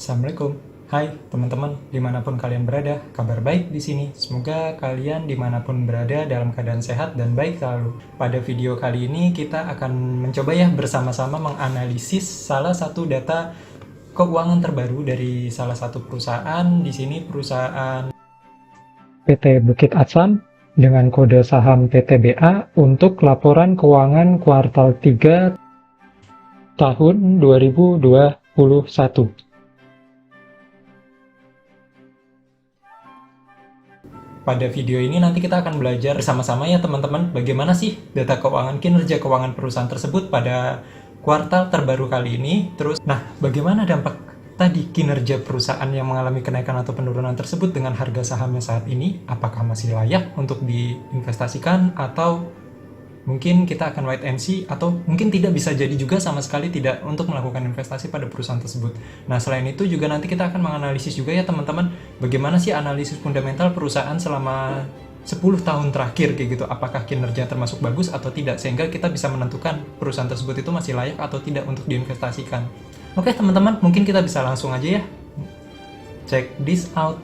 Assalamualaikum. Hai teman-teman, dimanapun kalian berada, kabar baik di sini. Semoga kalian dimanapun berada dalam keadaan sehat dan baik selalu. Pada video kali ini kita akan mencoba ya bersama-sama menganalisis salah satu data keuangan terbaru dari salah satu perusahaan. Di sini perusahaan PT Bukit Asam dengan kode saham PTBA untuk laporan keuangan kuartal 3 tahun 2021. Pada video ini nanti kita akan belajar bersama-sama ya teman-teman, bagaimana sih data keuangan, kinerja keuangan perusahaan tersebut pada kuartal terbaru kali ini. Terus, bagaimana dampak tadi kinerja perusahaan yang mengalami kenaikan atau penurunan tersebut dengan harga sahamnya saat ini? Apakah masih layak untuk diinvestasikan atau mungkin kita akan wait and see, atau mungkin tidak, bisa jadi juga sama sekali tidak untuk melakukan investasi pada perusahaan tersebut. Nah, selain itu juga nanti kita akan menganalisis juga ya teman-teman, bagaimana sih analisis fundamental perusahaan selama 10 tahun terakhir kayak gitu, apakah kinerja termasuk bagus atau tidak, sehingga kita bisa menentukan perusahaan tersebut itu masih layak atau tidak untuk diinvestasikan. Oke teman-teman, mungkin kita bisa langsung aja ya check this out.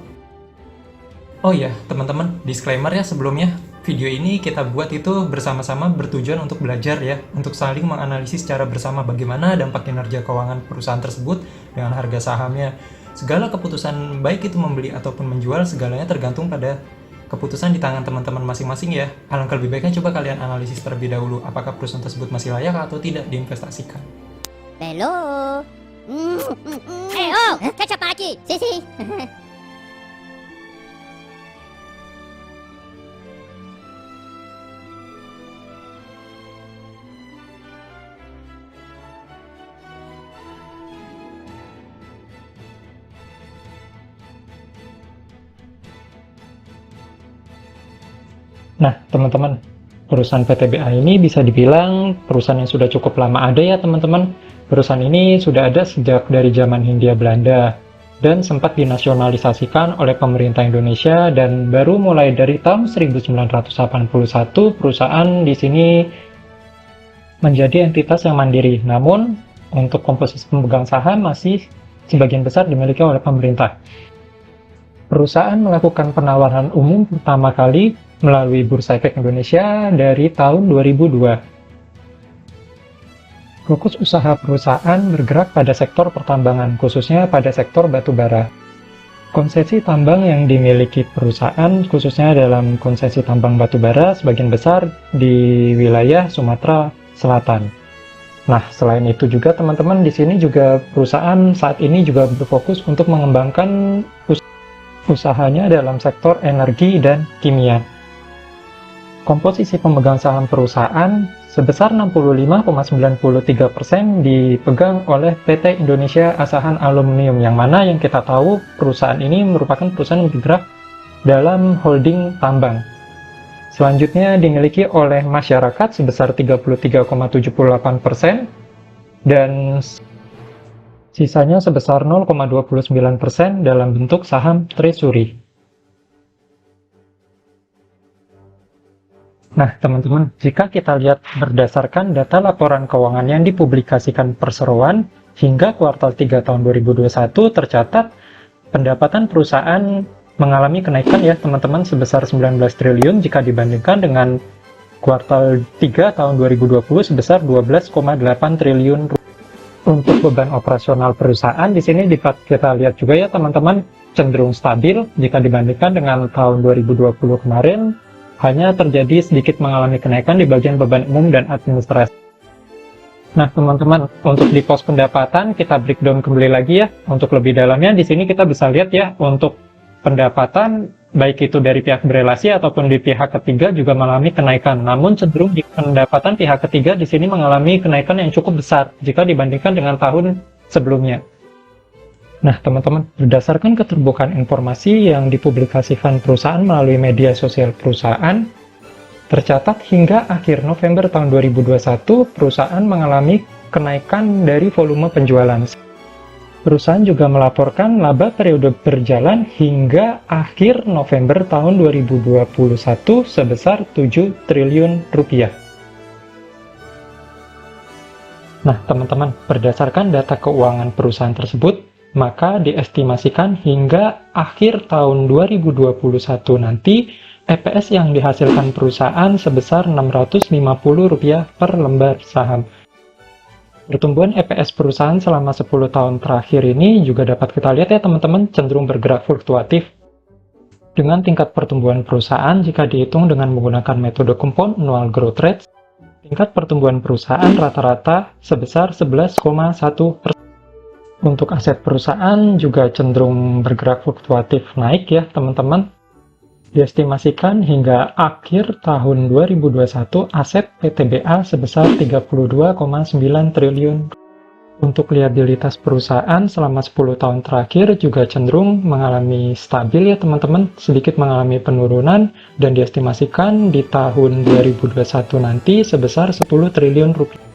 Oh ya teman-teman, disclaimer ya sebelumnya, video ini kita buat itu bersama-sama bertujuan untuk belajar ya, untuk saling menganalisis secara bersama bagaimana dampak kinerja keuangan perusahaan tersebut dengan harga sahamnya. Segala keputusan baik itu membeli ataupun menjual, segalanya tergantung pada keputusan di tangan teman-teman masing-masing ya. Alangkah lebih baiknya coba kalian analisis terlebih dahulu apakah perusahaan tersebut masih layak atau tidak diinvestasikan. Hello. Oh, kecap lagi. Sisi. Nah, teman-teman, perusahaan PTBA ini bisa dibilang perusahaan yang sudah cukup lama ada ya, teman-teman. Perusahaan ini sudah ada sejak dari zaman Hindia Belanda dan sempat dinasionalisasikan oleh pemerintah Indonesia, dan baru mulai dari tahun 1981 perusahaan di sini menjadi entitas yang mandiri. Namun, untuk komposisi pemegang saham masih sebagian besar dimiliki oleh pemerintah. Perusahaan melakukan penawaran umum pertama kali melalui Bursa Efek Indonesia dari tahun 2002. Fokus usaha perusahaan bergerak pada sektor pertambangan, khususnya pada sektor batubara. Konsesi tambang yang dimiliki perusahaan, khususnya dalam konsesi tambang batubara, sebagian besar di wilayah Sumatera Selatan. Nah, selain itu juga teman-teman, di sini juga perusahaan saat ini juga berfokus untuk mengembangkan usahanya dalam sektor energi dan kimia. Komposisi pemegang saham perusahaan sebesar 65,93% dipegang oleh PT Indonesia Asahan Aluminium, yang mana yang kita tahu perusahaan ini merupakan perusahaan yang bergerak dalam holding tambang. Selanjutnya dimiliki oleh masyarakat sebesar 33,78% dan sisanya sebesar 0,29% dalam bentuk saham treasury. Nah, teman-teman, jika kita lihat berdasarkan data laporan keuangan yang dipublikasikan Perseroan hingga kuartal 3 tahun 2021, tercatat pendapatan perusahaan mengalami kenaikan ya, teman-teman, sebesar 19 triliun jika dibandingkan dengan kuartal 3 tahun 2020 sebesar 12,8 triliun. Untuk beban operasional perusahaan di sini kita lihat juga ya, teman-teman, cenderung stabil jika dibandingkan dengan tahun 2020 kemarin. Hanya terjadi sedikit mengalami kenaikan di bagian beban umum dan administrasi. Nah, teman-teman, untuk di pos pendapatan kita breakdown kembali lagi ya. Untuk lebih dalamnya di sini kita bisa lihat ya, untuk pendapatan baik itu dari pihak berelasi ataupun di pihak ketiga juga mengalami kenaikan. Namun cenderung di pendapatan pihak ketiga di sini mengalami kenaikan yang cukup besar jika dibandingkan dengan tahun sebelumnya. Nah, teman-teman, berdasarkan keterbukaan informasi yang dipublikasikan perusahaan melalui media sosial perusahaan, tercatat hingga akhir November tahun 2021, perusahaan mengalami kenaikan dari volume penjualan. Perusahaan juga melaporkan laba periode berjalan hingga akhir November tahun 2021 sebesar 7 triliun rupiah. Nah, teman-teman, berdasarkan data keuangan perusahaan tersebut, maka diestimasikan hingga akhir tahun 2021 nanti EPS yang dihasilkan perusahaan sebesar Rp650 per lembar saham. Pertumbuhan EPS perusahaan selama 10 tahun terakhir ini juga dapat kita lihat ya teman-teman, cenderung bergerak fluktuatif. Dengan tingkat pertumbuhan perusahaan jika dihitung dengan menggunakan metode compound annual growth rate, tingkat pertumbuhan perusahaan rata-rata sebesar 11,1%. Untuk aset perusahaan juga cenderung bergerak fluktuatif naik ya teman-teman. Diestimasikan hingga akhir tahun 2021 aset PTBA sebesar 32,9 triliun. Untuk liabilitas perusahaan selama 10 tahun terakhir juga cenderung mengalami stabil ya teman-teman, sedikit mengalami penurunan dan diestimasikan di tahun 2021 nanti sebesar 10 triliun rupiah.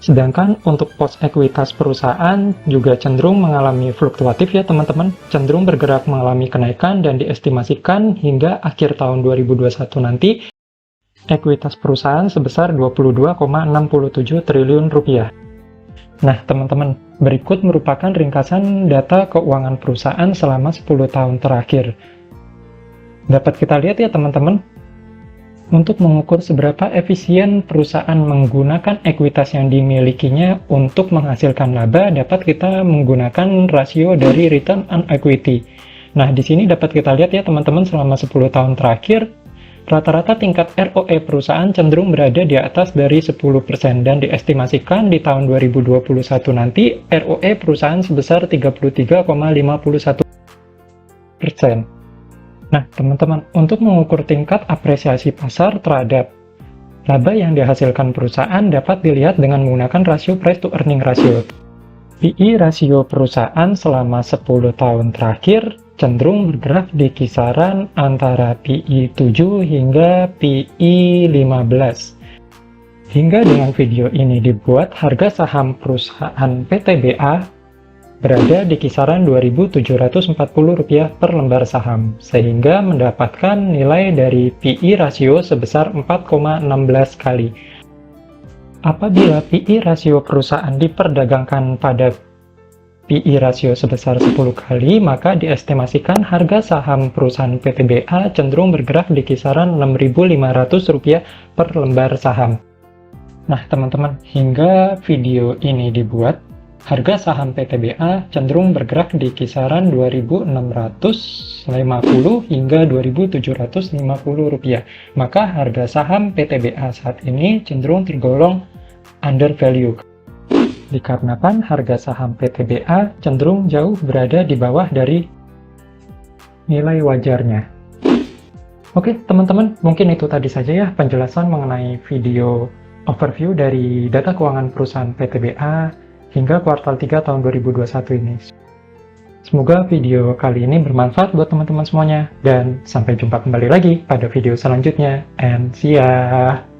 Sedangkan untuk pos ekuitas perusahaan juga cenderung mengalami fluktuatif ya teman-teman, cenderung bergerak mengalami kenaikan dan diestimasikan hingga akhir tahun 2021 nanti ekuitas perusahaan sebesar 22,67 triliun rupiah. Nah teman-teman, berikut merupakan ringkasan data keuangan perusahaan selama 10 tahun terakhir. Dapat kita lihat ya teman-teman, untuk mengukur seberapa efisien perusahaan menggunakan ekuitas yang dimilikinya untuk menghasilkan laba, dapat kita menggunakan rasio dari return on equity. Nah, di sini dapat kita lihat ya teman-teman, selama 10 tahun terakhir, rata-rata tingkat ROE perusahaan cenderung berada di atas dari 10% dan diestimasikan di tahun 2021 nanti ROE perusahaan sebesar 33,51%. Nah, teman-teman, untuk mengukur tingkat apresiasi pasar terhadap laba yang dihasilkan perusahaan dapat dilihat dengan menggunakan rasio price to earning ratio. PE rasio perusahaan selama 10 tahun terakhir cenderung bergerak di kisaran antara PE 7 hingga PE 15. Hingga dengan video ini dibuat, harga saham perusahaan PTBA berada di kisaran Rp2.740 per lembar saham, sehingga mendapatkan nilai dari PE rasio sebesar 4,16 kali. Apabila PE rasio perusahaan diperdagangkan pada PE rasio sebesar 10 kali, maka diestimasikan harga saham perusahaan PTBA cenderung bergerak di kisaran Rp6.500 per lembar saham. Nah teman-teman, hingga video ini dibuat, harga saham PTBA cenderung bergerak di kisaran Rp2.650 hingga Rp2.750. Maka harga saham PTBA saat ini cenderung tergolong undervalue. Dikarenakan harga saham PTBA cenderung jauh berada di bawah dari nilai wajarnya. Oke teman-teman, mungkin itu tadi saja ya penjelasan mengenai video overview dari data keuangan perusahaan PTBA hingga kuartal 3 tahun 2021 ini. Semoga video kali ini bermanfaat buat teman-teman semuanya, dan sampai jumpa kembali lagi pada video selanjutnya, and see ya!